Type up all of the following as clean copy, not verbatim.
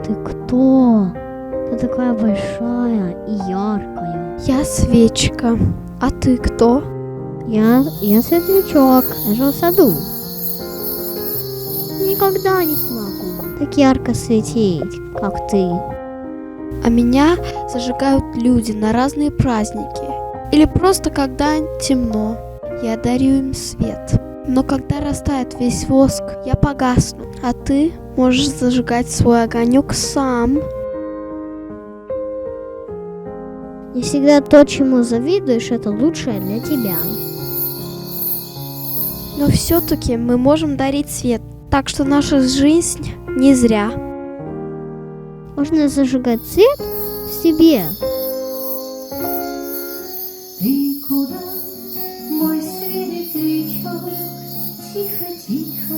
Ты кто? Ты такая большая и яркая. Я свечка. А ты кто? Я светлячок, я живу в саду. Никогда не смогу так ярко светить, как ты. А меня зажигают люди на разные праздники. Или просто когда темно. Я дарю им свет. Но когда растает весь воск, я погасну. А ты можешь зажигать свой огонек сам. Не всегда то, чему завидуешь, это лучшее для тебя. Но все-таки мы можем дарить свет. Так что наша жизнь не зря. Можно зажигать свет в себе. Ты куда, мой светлячок, тихо-тихо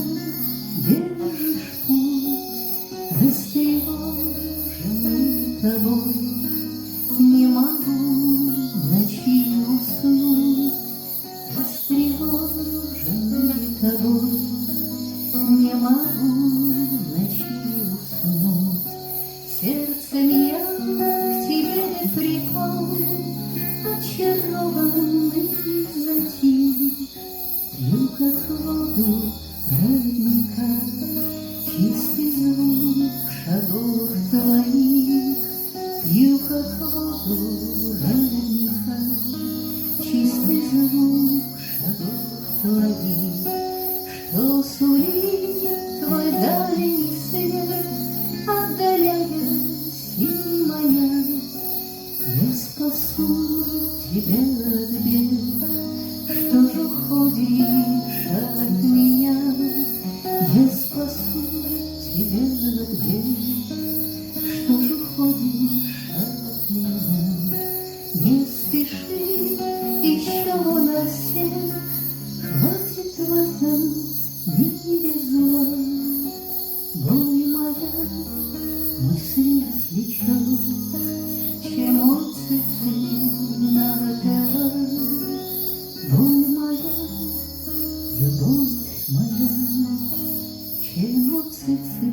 держишь путь, растревоженный тобой, не могу ночью уснуть, растревоженный тобой, не могу ночью уснуть. Сердце меня к тебе припал, очарованный затих. Пью, как воду родника, чистый звук шагов твоих. Пью, как воду родника, чистый звук шагов твоих. Что сулит твой дальний свет, отдаляясь и маня? Я спасу тебя от бед, что же уходишь от меня? Я спасу тебя от бед, что же уходишь от меня? Не спеши, еще на всех хватит в этом мире зла. Боль моя, мой светлячок, чему цветы боль моя, любовь моя, чему цветы